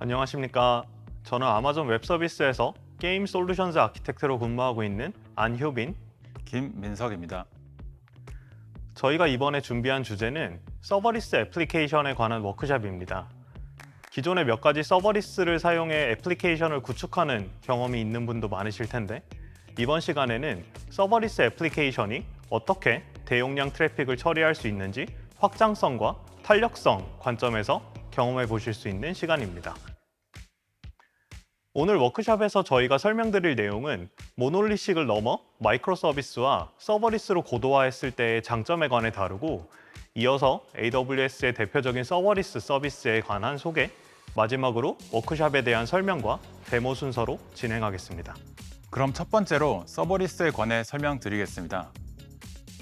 안녕하십니까. 저는 아마존 웹 서비스에서 게임 솔루션즈 아키텍트로 근무하고 있는 안효빈. 김민석입니다. 저희가 이번에 준비한 주제는 서버리스 애플리케이션에 관한 워크숍입니다. 기존에 몇 가지 서버리스를 사용해 애플리케이션을 구축하는 경험이 있는 분도 많으실 텐데, 이번 시간에는 서버리스 애플리케이션이 어떻게 대용량 트래픽을 처리할 수 있는지 확장성과 탄력성 관점에서 경험해 보실 수 있는 시간입니다. 오늘 워크숍에서 저희가 설명드릴 내용은 모놀리식을 넘어 마이크로 서비스와 서버리스로 고도화했을 때의 장점에 관해 다루고, 이어서 AWS의 대표적인 서버리스 서비스에 관한 소개, 마지막으로 워크숍에 대한 설명과 데모 순서로 진행하겠습니다. 그럼 첫 번째로 서버리스에 관해 설명드리겠습니다.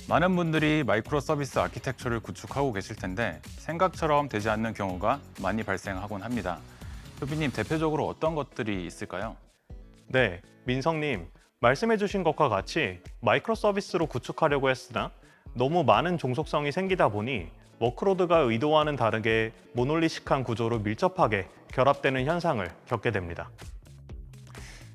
많은 분들이 마이크로 서비스 아키텍처를 구축하고 계실 텐데 생각처럼 되지 않는 경우가 많이 발생하곤 합니다. 효빈님, 대표적으로 어떤 것들이 있을까요? 네, 민성님, 말씀해주신 것과 같이 마이크로 서비스로 구축하려고 했으나 너무 많은 종속성이 생기다 보니 워크로드가 의도와는 다르게 모놀리식한 구조로 밀접하게 결합되는 현상을 겪게 됩니다.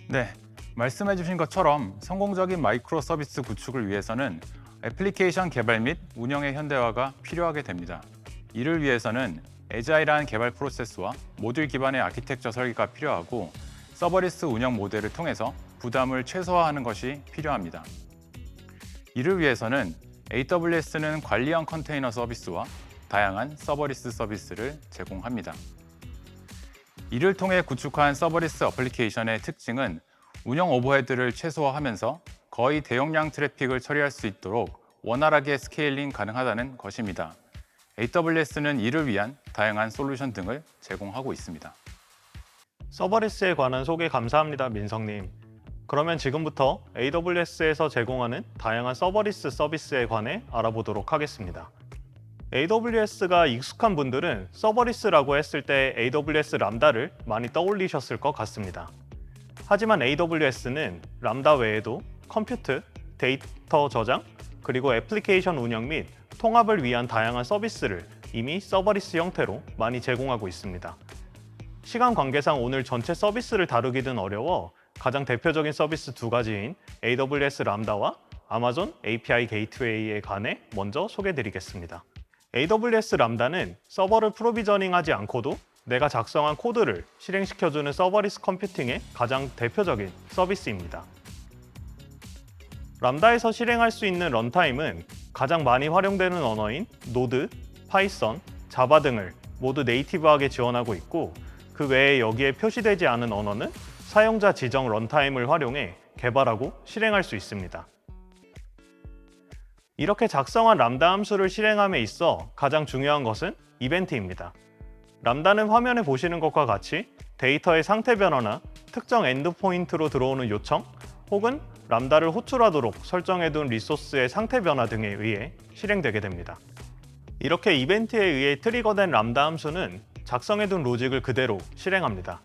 네, 말씀해주신 것처럼 성공적인 마이크로 서비스 구축을 위해서는 애플리케이션 개발 및 운영의 현대화가 필요하게 됩니다. 이를 위해서는 애자일한 개발 프로세스와 모듈 기반의 아키텍처 설계가 필요하고, 서버리스 운영 모델을 통해서 부담을 최소화하는 것이 필요합니다. 이를 위해서는 AWS는 관리형 컨테이너 서비스와 다양한 서버리스 서비스를 제공합니다. 이를 통해 구축한 서버리스 어플리케이션의 특징은 운영 오버헤드를 최소화하면서 거의 대용량 트래픽을 처리할 수 있도록 원활하게 스케일링 가능하다는 것입니다. AWS는 이를 위한 다양한 솔루션 등을 제공하고 있습니다. 서버리스에 관한 소개 감사합니다, 민성님. 그러면 지금부터 AWS에서 제공하는 다양한 서버리스 서비스에 관해 알아보도록 하겠습니다. AWS가 익숙한 분들은 서버리스라고 했을 때 AWS 람다를 많이 떠올리셨을 것 같습니다. 하지만 AWS는 람다 외에도 컴퓨트, 데이터 저장, 그리고 애플리케이션 운영 및 통합을 위한 다양한 서비스를 이미 서버리스 형태로 많이 제공하고 있습니다. 시간 관계상 오늘 전체 서비스를 다루기는 어려워 가장 대표적인 서비스 두 가지인 AWS 람다와 아마존 API 게이트웨이에 관해 먼저 소개드리겠습니다. AWS 람다는 서버를 프로비저닝하지 않고도 내가 작성한 코드를 실행시켜주는 서버리스 컴퓨팅의 가장 대표적인 서비스입니다. 람다에서 실행할 수 있는 런타임은 가장 많이 활용되는 언어인 노드, 파이썬, 자바 등을 모두 네이티브하게 지원하고 있고, 그 외에 여기에 표시되지 않은 언어는 사용자 지정 런타임을 활용해 개발하고 실행할 수 있습니다. 이렇게 작성한 람다 함수를 실행함에 있어 가장 중요한 것은 이벤트입니다. 람다는 화면에 보시는 것과 같이 데이터의 상태 변화나 특정 엔드포인트로 들어오는 요청, 혹은 람다를 호출하도록 설정해둔 리소스의 상태 변화 등에 의해 실행되게 됩니다. 이렇게 이벤트에 의해 트리거된 람다 함수는 작성해둔 로직을 그대로 실행합니다.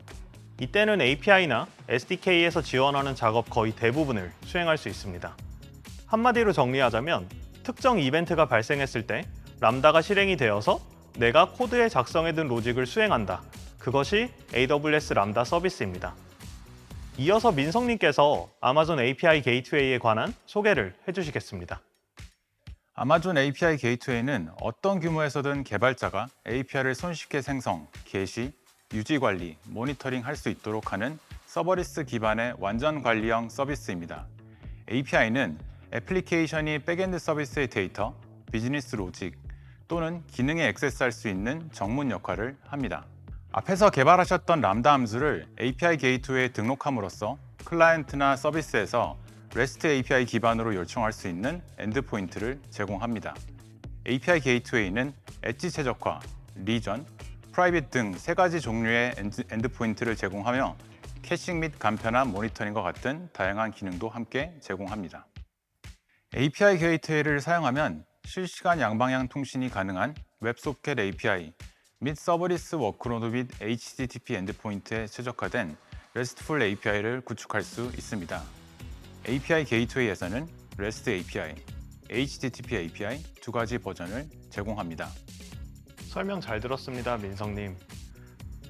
이때는 API나 SDK에서 지원하는 작업 거의 대부분을 수행할 수 있습니다. 한마디로 정리하자면 특정 이벤트가 발생했을 때 람다가 실행이 되어서 내가 코드에 작성해둔 로직을 수행한다. 그것이 AWS 람다 서비스입니다. 이어서 민성님께서 아마존 API 게이트웨이에 관한 소개를 해주시겠습니다. 아마존 API 게이트웨이는 어떤 규모에서든 개발자가 API를 손쉽게 생성, 게시, 유지 관리, 모니터링 할 수 있도록 하는 서버리스 기반의 완전 관리형 서비스입니다. API는 애플리케이션이 백엔드 서비스의 데이터, 비즈니스 로직 또는 기능에 액세스할 수 있는 정문 역할을 합니다. 앞에서 개발하셨던 람다 함수를 API 게이트웨이에 등록함으로써 클라이언트나 서비스에서 REST API 기반으로 요청할 수 있는 엔드포인트를 제공합니다. API 게이트웨이는 엣지 최적화, 리전, 프라이빗 등 세 가지 종류의 엔드포인트를 제공하며 캐싱 및 간편한 모니터링과 같은 다양한 기능도 함께 제공합니다. API 게이트웨이를 사용하면 실시간 양방향 통신이 가능한 웹소켓 API 및 서버리스 워크로드 및 HTTP 엔드포인트에 최적화된 RESTful API를 구축할 수 있습니다. API 게이트웨이에서는 REST API, HTTP API 두 가지 버전을 제공합니다. 설명 잘 들었습니다, 민성님.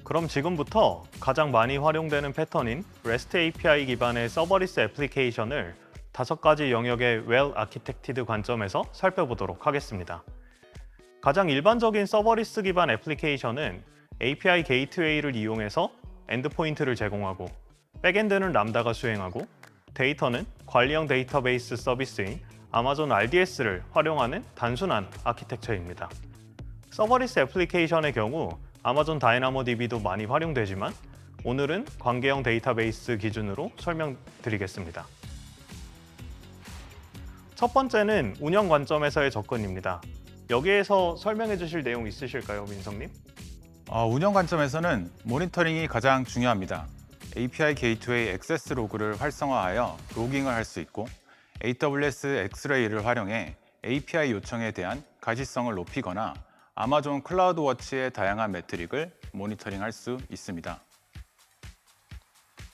그럼 지금부터 가장 많이 활용되는 패턴인 REST API 기반의 서버리스 애플리케이션을 5가지 영역의 well architected 관점에서 살펴보도록 하겠습니다. 가장 일반적인 서버리스 기반 애플리케이션은 API 게이트웨이를 이용해서 엔드포인트를 제공하고 백엔드는 람다가 수행하고 데이터는 관리형 데이터베이스 서비스인 아마존 RDS를 활용하는 단순한 아키텍처입니다. 서버리스 애플리케이션의 경우 아마존 다이나모DB도 많이 활용되지만 오늘은 관계형 데이터베이스 기준으로 설명드리겠습니다. 첫 번째는 운영 관점에서의 접근입니다. 여기에서 설명해 주실 내용 있으실까요, 민성님? 운영 관점에서는 모니터링이 가장 중요합니다. API 게이트웨이 액세스 로그를 활성화하여 로깅을 할 수 있고 AWS X-Ray를 활용해 API 요청에 대한 가시성을 높이거나 아마존 클라우드워치의 다양한 매트릭을 모니터링할 수 있습니다.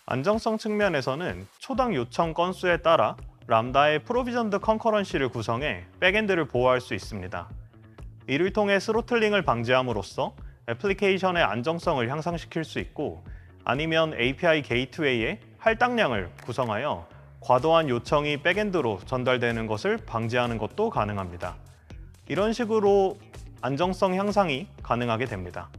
안정성 측면에서는 초당 요청 건수에 따라 람다의 프로비전드 컨커런시를 구성해 백엔드를 보호할 수 있습니다. 이를 통해 스로틀링을 방지함으로써 애플리케이션의 안정성을 향상시킬 수 있고 아니면 API 게이트웨이의 할당량을 구성하여 과도한 요청이 백엔드로 전달되는 것을 방지하는 것도 가능합니다. 이런 식으로 안정성 향상이 가능하게 됩니다.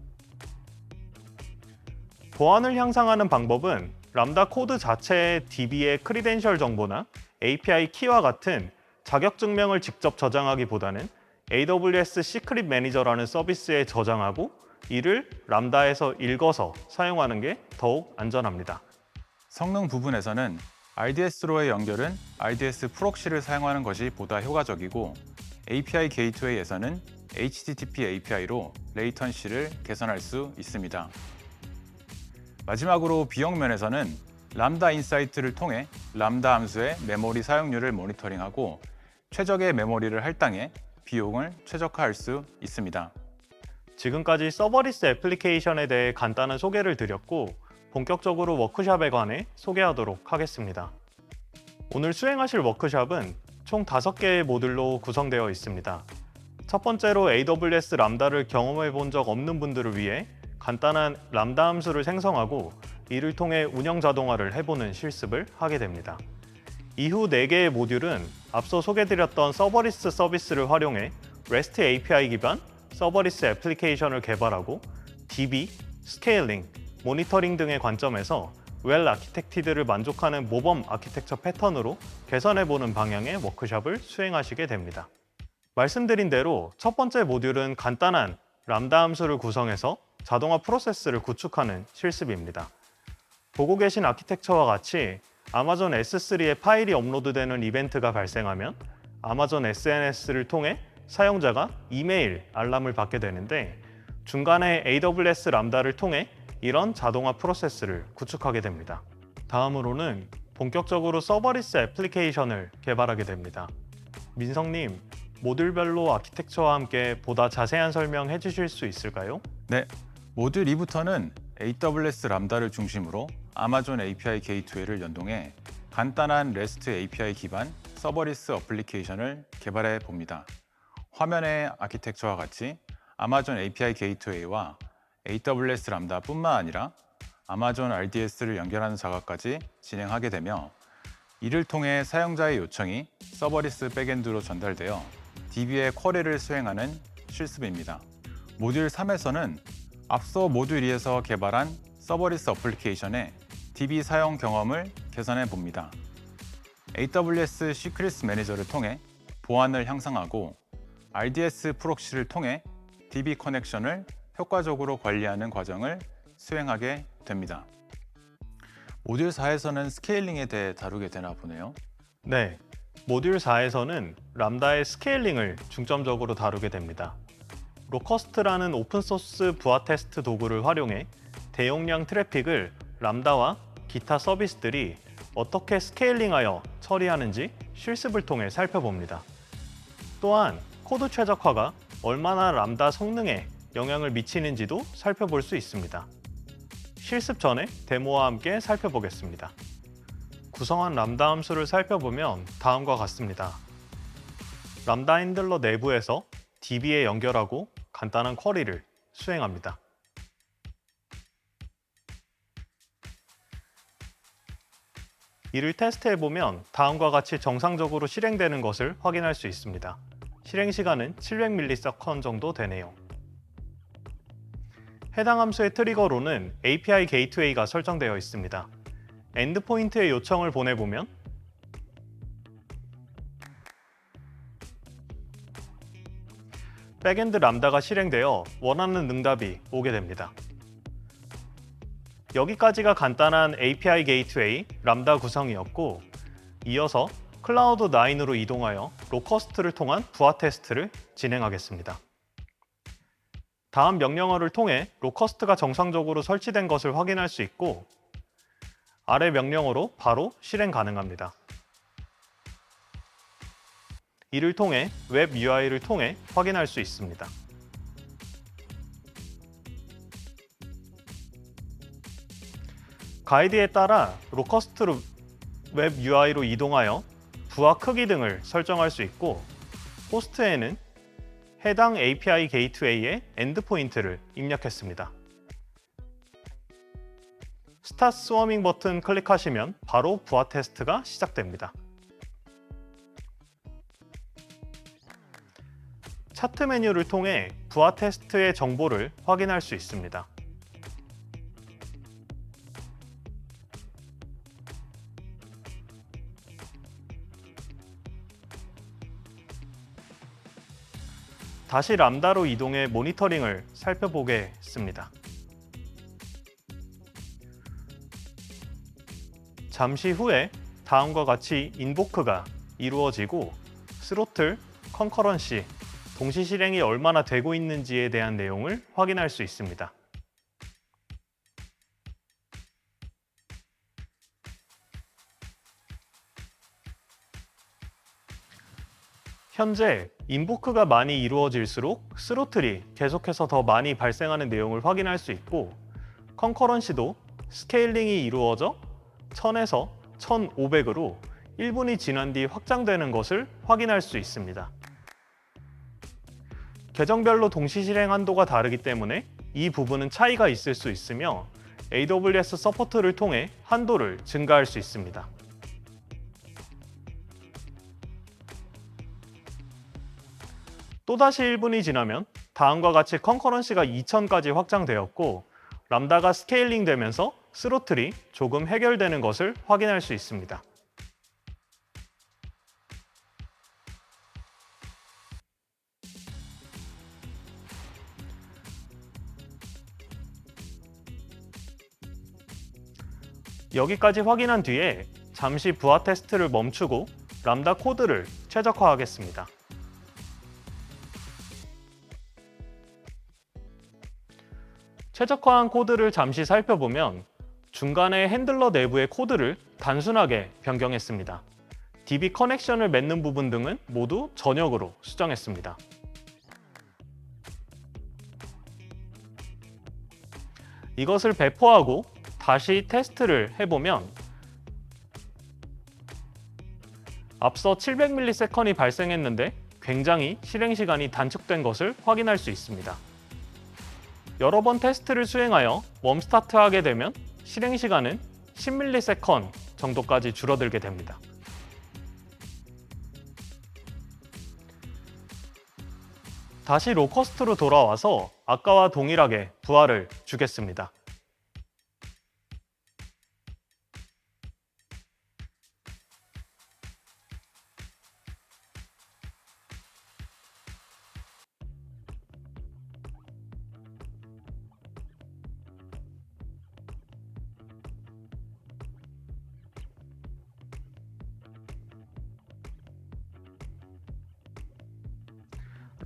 보안을 향상하는 방법은 람다 코드 자체의 DB의 크리덴셜 정보나 API 키와 같은 자격 증명을 직접 저장하기보다는 AWS 시크릿 매니저라는 서비스에 저장하고 이를 람다에서 읽어서 사용하는 게 더욱 안전합니다. 성능 부분에서는 RDS로의 연결은 RDS 프록시를 사용하는 것이 보다 효과적이고 API 게이트웨이에서는 HTTP API로 레이턴시를 개선할 수 있습니다. 마지막으로 비용 면에서는 람다 인사이트를 통해 람다 함수의 메모리 사용률을 모니터링하고 최적의 메모리를 할당해 비용을 최적화할 수 있습니다. 지금까지 서버리스 애플리케이션에 대해 간단한 소개를 드렸고 본격적으로 워크샵에 관해 소개하도록 하겠습니다. 오늘 수행하실 워크샵은 총 5개의 모듈로 구성되어 있습니다. 첫 번째로 AWS 람다를 경험해 본 적 없는 분들을 위해 간단한 람다 함수를 생성하고 이를 통해 운영 자동화를 해보는 실습을 하게 됩니다. 이후 4개의 모듈은 앞서 소개드렸던 서버리스 서비스를 활용해 REST API 기반 서버리스 애플리케이션을 개발하고 DB, 스케일링, 모니터링 등의 관점에서 well architected를 만족하는 모범 아키텍처 패턴으로 개선해보는 방향의 워크샵을 수행하시게 됩니다. 말씀드린 대로 첫 번째 모듈은 간단한 람다 함수를 구성해서 자동화 프로세스를 구축하는 실습입니다. 보고 계신 아키텍처와 같이 아마존 S3에 파일이 업로드되는 이벤트가 발생하면 아마존 SNS를 통해 사용자가 이메일 알람을 받게 되는데 중간에 AWS 람다를 통해 이런 자동화 프로세스를 구축하게 됩니다. 다음으로는 본격적으로 서버리스 애플리케이션을 개발하게 됩니다. 민성님, 모듈별로 아키텍처와 함께 보다 자세한 설명 해주실 수 있을까요? 네, 모듈 2부터는 AWS 람다를 중심으로 아마존 API 게이트웨이를 연동해 간단한 REST API 기반 서버리스 어플리케이션을 개발해 봅니다. 화면의 아키텍처와 같이 아마존 API 게이트웨이와 AWS 람다뿐만 아니라 아마존 RDS를 연결하는 작업까지 진행하게 되며 이를 통해 사용자의 요청이 서버리스 백엔드로 전달되어 DB의 쿼리를 수행하는 실습입니다. 모듈 3에서는 앞서 모듈 2에서 개발한 서버리스 어플리케이션의 DB 사용 경험을 개선해 봅니다. AWS 시크릿 매니저를 통해 보안을 향상하고 RDS 프록시를 통해 DB 커넥션을 효과적으로 관리하는 과정을 수행하게 됩니다. 모듈 4에서는 스케일링에 대해 다루게 되나 보네요. 네, 모듈 4에서는 람다의 스케일링을 중점적으로 다루게 됩니다. 로커스트라는 오픈소스 부하 테스트 도구를 활용해 대용량 트래픽을 람다와 기타 서비스들이 어떻게 스케일링하여 처리하는지 실습을 통해 살펴봅니다. 또한 코드 최적화가 얼마나 람다 성능에 영향을 미치는지도 살펴볼 수 있습니다. 실습 전에 데모와 함께 살펴보겠습니다. 구성한 람다 함수를 살펴보면 다음과 같습니다. 람다 핸들러 내부에서 DB에 연결하고 간단한 쿼리를 수행합니다. 이를 테스트해보면 다음과 같이 정상적으로 실행되는 것을 확인할 수 있습니다. 실행 시간은 700ms 정도 되네요. 해당 함수의 트리거로는 API 게이트웨이가 설정되어 있습니다. 엔드포인트에 요청을 보내보면 백엔드 람다가 실행되어 원하는 응답이 오게 됩니다. 여기까지가 간단한 API 게이트웨이 람다 구성이었고, 이어서 클라우드 9으로 이동하여 로커스트를 통한 부하 테스트를 진행하겠습니다. 다음 명령어를 통해 로커스트가 정상적으로 설치된 것을 확인할 수 있고, 아래 명령어로 바로 실행 가능합니다. 이를 통해 웹 UI를 통해 확인할 수 있습니다. 가이드에 따라 로커스트 웹 UI로 이동하여 부하 크기 등을 설정할 수 있고, 호스트에는 해당 API 게이트웨이의 엔드포인트를 입력했습니다. 스타트 스워밍 버튼 클릭하시면 바로 부하 테스트가 시작됩니다. 차트 메뉴를 통해 부하 테스트의 정보를 확인할 수 있습니다. 다시 람다로 이동해 모니터링을 살펴보겠습니다. 잠시 후에 다음과 같이 인보크가 이루어지고 스로틀, 컨커런시, 동시 실행이 얼마나 되고 있는지에 대한 내용을 확인할 수 있습니다. 현재 인보크가 많이 이루어질수록 스로틀이 계속해서 더 많이 발생하는 내용을 확인할 수 있고, 컨커런시도 스케일링이 이루어져 1000에서 1500으로 1분이 지난 뒤 확장되는 것을 확인할 수 있습니다. 계정별로 동시 실행 한도가 다르기 때문에 이 부분은 차이가 있을 수 있으며 AWS 서포트를 통해 한도를 증가할 수 있습니다. 또다시 1분이 지나면 다음과 같이 컨커런시가 2000까지 확장되었고, 람다가 스케일링 되면서 스로틀이 조금 해결되는 것을 확인할 수 있습니다. 여기까지 확인한 뒤에 잠시 부하 테스트를 멈추고 람다 코드를 최적화하겠습니다. 최적화한 코드를 잠시 살펴보면 중간에 핸들러 내부의 코드를 단순하게 변경했습니다. DB 커넥션을 맺는 부분 등은 모두 전역으로 수정했습니다. 이것을 배포하고 다시 테스트를 해보면 앞서 700ms이 발생했는데 굉장히 실행 시간이 단축된 것을 확인할 수 있습니다. 여러 번 테스트를 수행하여 웜 스타트하게 되면 실행 시간은 10ms 정도까지 줄어들게 됩니다. 다시 로커스트로 돌아와서 아까와 동일하게 부하를 주겠습니다.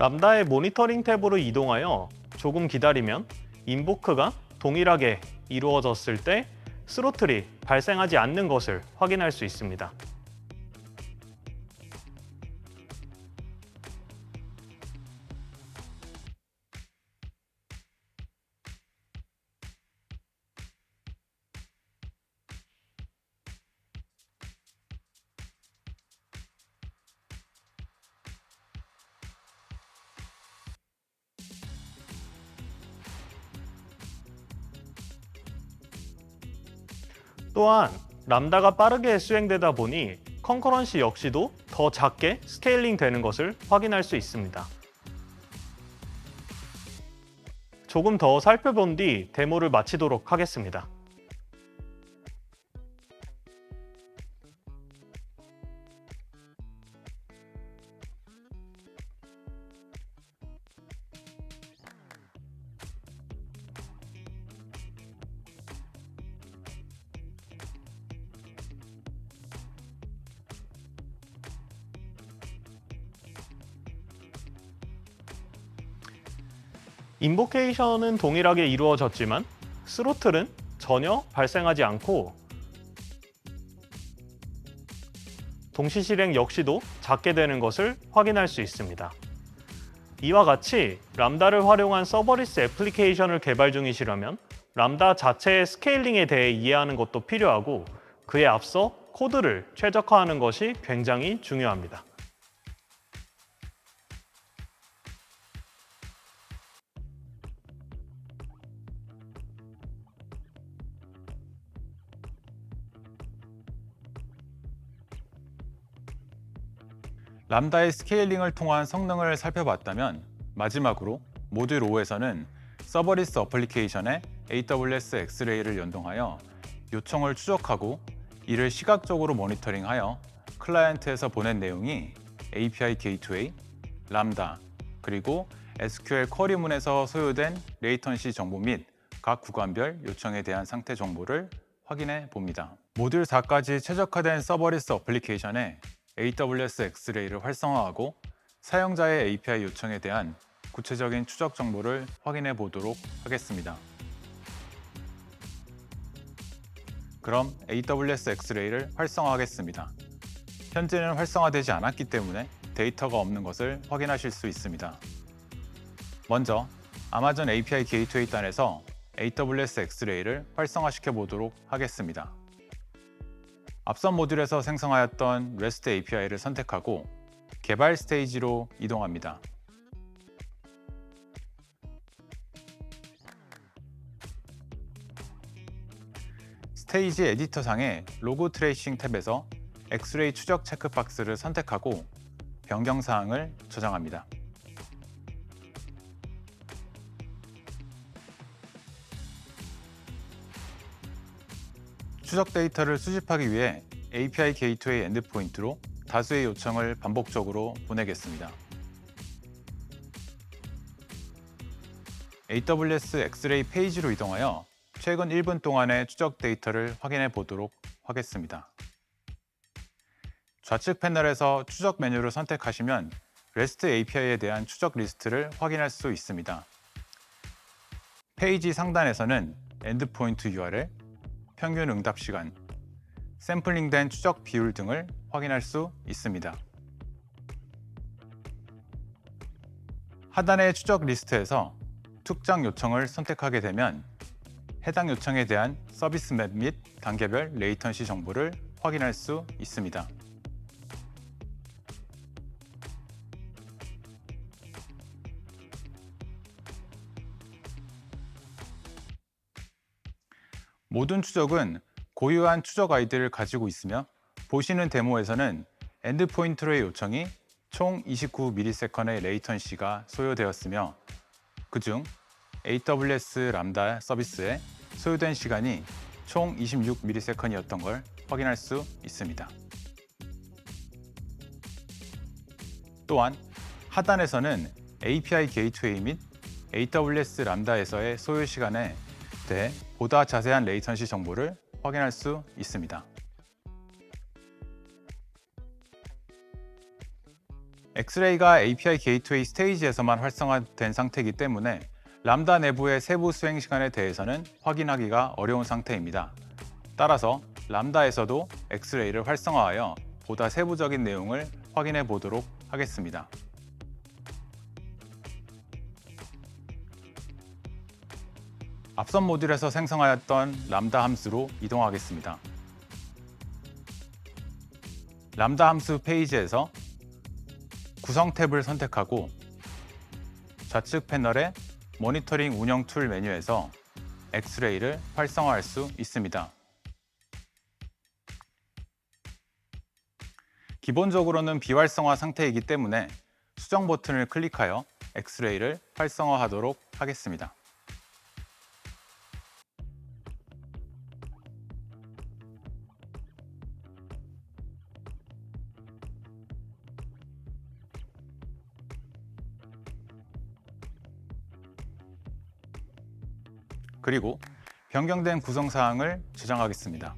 람다의 모니터링 탭으로 이동하여 조금 기다리면 인보크가 동일하게 이루어졌을 때 스로틀이 발생하지 않는 것을 확인할 수 있습니다. 또한 람다가 빠르게 수행되다 보니 컨커런시 역시도 더 작게 스케일링 되는 것을 확인할 수 있습니다. 조금 더 살펴본 뒤 데모를 마치도록 하겠습니다. 인보케이션은 동일하게 이루어졌지만 스로틀은 전혀 발생하지 않고 동시 실행 역시도 작게 되는 것을 확인할 수 있습니다. 이와 같이 람다를 활용한 서버리스 애플리케이션을 개발 중이시라면 람다 자체의 스케일링에 대해 이해하는 것도 필요하고 그에 앞서 코드를 최적화하는 것이 굉장히 중요합니다. 람다의 스케일링을 통한 성능을 살펴봤다면 마지막으로 모듈 5에서는 서버리스 어플리케이션에 AWS X-Ray를 연동하여 요청을 추적하고 이를 시각적으로 모니터링하여 클라이언트에서 보낸 내용이 API 게이트웨이, 람다, 그리고 SQL 쿼리문에서 소요된 레이턴시 정보 및 각 구간별 요청에 대한 상태 정보를 확인해 봅니다. 모듈 4까지 최적화된 서버리스 어플리케이션에 AWS X-Ray를 활성화하고 사용자의 API 요청에 대한 구체적인 추적 정보를 확인해 보도록 하겠습니다. 그럼 AWS X-Ray를 활성화하겠습니다. 현재는 활성화되지 않았기 때문에 데이터가 없는 것을 확인하실 수 있습니다. 먼저 아마존 API 게이트웨이 단에서 AWS X-Ray를 활성화시켜 보도록 하겠습니다. 앞선 모듈에서 생성하였던 REST API를 선택하고 개발 스테이지로 이동합니다. 스테이지 에디터 상의 로그 트레이싱 탭에서 X-Ray 추적 체크박스를 선택하고 변경 사항을 저장합니다. 추적 데이터를 수집하기 위해 API 게이트웨이 엔드포인트로 다수의 요청을 반복적으로 보내겠습니다. AWS X-Ray 페이지로 이동하여 최근 1분 동안의 추적 데이터를 확인해 보도록 하겠습니다. 좌측 패널에서 추적 메뉴를 선택하시면 REST API에 대한 추적 리스트를 확인할 수 있습니다. 페이지 상단에서는 엔드포인트 URL, 평균 응답 시간, 샘플링된 추적 비율 등을 확인할 수 있습니다. 하단의 추적 리스트에서 특정 요청을 선택하게 되면 해당 요청에 대한 서비스 맵 및 단계별 레이턴시 정보를 확인할 수 있습니다. 모든 추적은 고유한 추적 아이디를 가지고 있으며 보시는 데모에서는 엔드포인트로의 요청이 총 29ms의 레이턴시가 소요되었으며 그중 AWS 람다 서비스에 소요된 시간이 총 26ms였던 걸 확인할 수 있습니다. 또한 하단에서는 API 게이트웨이 및 AWS 람다에서의 소요 시간에 대해 보다 자세한 레이턴시 정보를 확인할 수 있습니다. X-Ray가 API 게이트웨이 스테이지에서만 활성화된 상태이기 때문에 람다 내부의 세부 수행 시간에 대해서는 확인하기가 어려운 상태입니다. 따라서 람다에서도 X-Ray를 활성화하여 보다 세부적인 내용을 확인해 보도록 하겠습니다. 앞선 모듈에서 생성하였던 람다 함수로 이동하겠습니다. 람다 함수 페이지에서 구성 탭을 선택하고 좌측 패널의 모니터링 운영 툴 메뉴에서 X-Ray를 활성화할 수 있습니다. 기본적으로는 비활성화 상태이기 때문에 수정 버튼을 클릭하여 엑스레이를 활성화하도록 하겠습니다. 그리고 변경된 구성사항을 저장하겠습니다.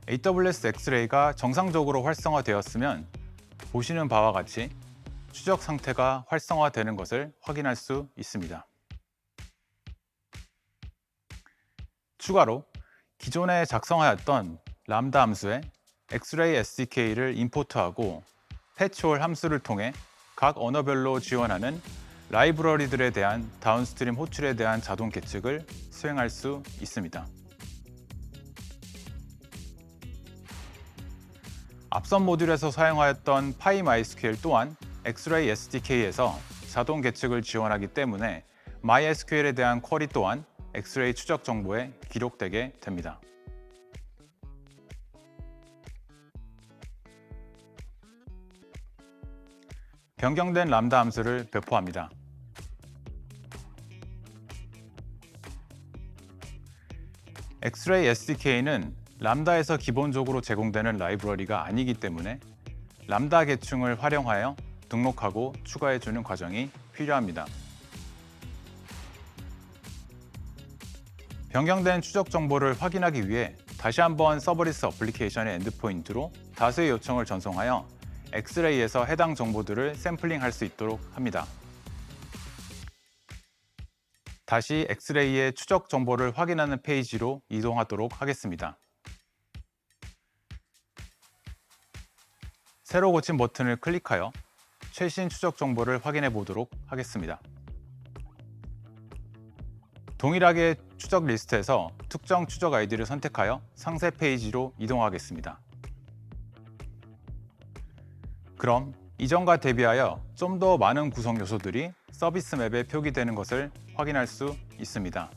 AWS 엑스레이가 정상적으로 활성화되었으면 보시는 바와 같이 추적 상태가 활성화되는 것을 확인할 수 있습니다. 추가로 기존에 작성하였던 람다 함수에 엑스레이 SDK를 임포트하고 패치홀 함수를 통해 각 언어별로 지원하는 라이브러리들에 대한 다운스트림 호출에 대한 자동 계측을 수행할 수 있습니다. 앞선 모듈에서 사용하였던 PyMySQL 또한 엑스레이 SDK에서 자동 계측을 지원하기 때문에 MySQL에 대한 쿼리 또한 엑스레이 추적 정보에 기록되게 됩니다. 변경된 람다 함수를 배포합니다. 엑스레이 SDK는 람다에서 기본적으로 제공되는 라이브러리가 아니기 때문에 람다 계층을 활용하여 등록하고 추가해주는 과정이 필요합니다. 변경된 추적 정보를 확인하기 위해 다시 한번 서버리스 어플리케이션의 엔드포인트로 다수의 요청을 전송하여 엑스레이에서 해당 정보들을 샘플링할 수 있도록 합니다. 다시 엑스레이의 추적 정보를 확인하는 페이지로 이동하도록 하겠습니다. 새로 고친 버튼을 클릭하여 최신 추적 정보를 확인해 보도록 하겠습니다. 동일하게 추적 리스트에서 특정 추적 아이디를 선택하여 상세 페이지로 이동하겠습니다. 그럼 이전과 대비하여 좀 더 많은 구성 요소들이 서비스 맵에 표기되는 것을 확인할 수 있습니다.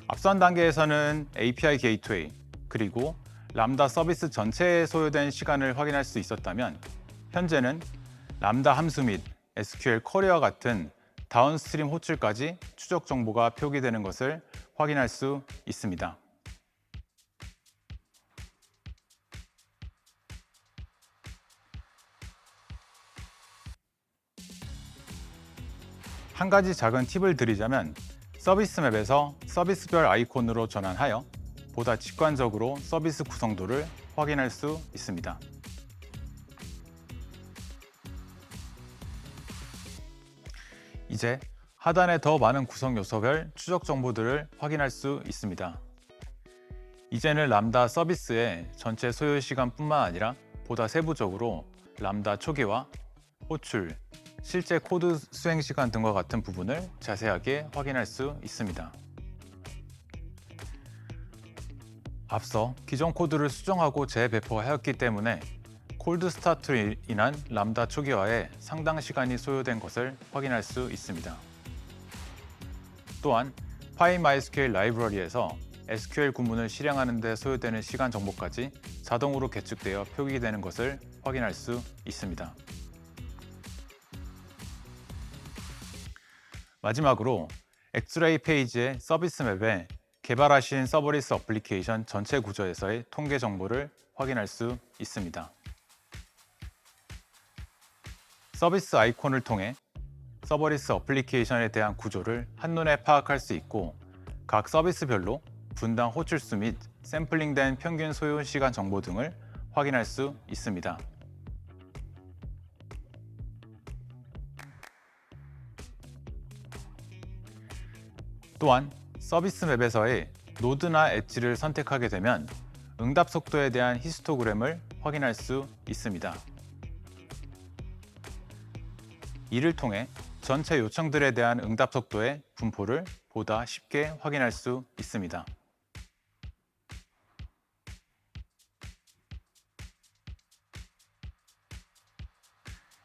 앞선 단계에서는 API 게이트웨이 그리고 람다 서비스 전체에 소요된 시간을 확인할 수 있었다면 현재는 람다 함수 및 SQL 쿼리와 같은 다운스트림 호출까지 추적 정보가 표기되는 것을 확인할 수 있습니다. 한 가지 작은 팁을 드리자면 서비스 맵에서 서비스별 아이콘으로 전환하여 보다 직관적으로 서비스 구성도를 확인할 수 있습니다. 이제 하단에 더 많은 구성 요소별 추적 정보들을 확인할 수 있습니다. 이제는 람다 서비스의 전체 소요 시간뿐만 아니라 보다 세부적으로 람다 초기화, 호출, 실제 코드 수행 시간 등과 같은 부분을 자세하게 확인할 수 있습니다. 앞서 기존 코드를 수정하고 재배포하였기 때문에 콜드 스타트로 인한 람다 초기화에 상당 시간이 소요된 것을 확인할 수 있습니다. 또한 PyMySQL 라이브러리에서 SQL 구문을 실행하는 데 소요되는 시간 정보까지 자동으로 계측되어 표기되는 것을 확인할 수 있습니다. 마지막으로 엑스레이 페이지의 서비스 맵에 개발하신 서버리스 어플리케이션 전체 구조에서의 통계 정보를 확인할 수 있습니다. 서비스 아이콘을 통해 서버리스 어플리케이션에 대한 구조를 한눈에 파악할 수 있고 각 서비스별로 분당 호출수 및 샘플링된 평균 소요 시간 정보 등을 확인할 수 있습니다. 또한 서비스 맵에서의 노드나 엣지를 선택하게 되면 응답 속도에 대한 히스토그램을 확인할 수 있습니다. 이를 통해 전체 요청들에 대한 응답 속도의 분포를 보다 쉽게 확인할 수 있습니다.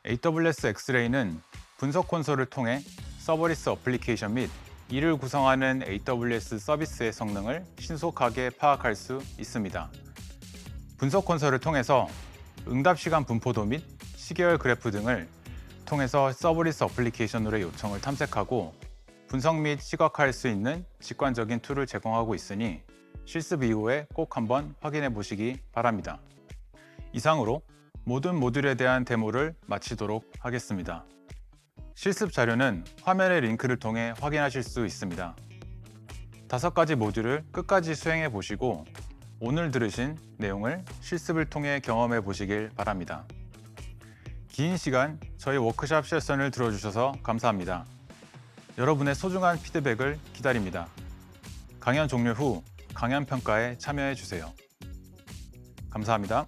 AWS 엑스레이는 분석 콘솔을 통해 서버리스 어플리케이션 및 이를 구성하는 AWS 서비스의 성능을 신속하게 파악할 수 있습니다. 분석 콘솔을 통해서 응답 시간 분포도 및 시계열 그래프 등을 통해서 서버리스 어플리케이션으로의 요청을 탐색하고 분석 및 시각화할 수 있는 직관적인 툴을 제공하고 있으니 실습 이후에 꼭 한번 확인해 보시기 바랍니다. 이상으로 모든 모듈에 대한 데모를 마치도록 하겠습니다. 실습 자료는 화면의 링크를 통해 확인하실 수 있습니다. 5가지 모듈을 끝까지 수행해 보시고 오늘 들으신 내용을 실습을 통해 경험해 보시길 바랍니다. 긴 시간 저희 워크샵 세션을 들어주셔서 감사합니다. 여러분의 소중한 피드백을 기다립니다. 강연 종료 후 강연 평가에 참여해 주세요. 감사합니다.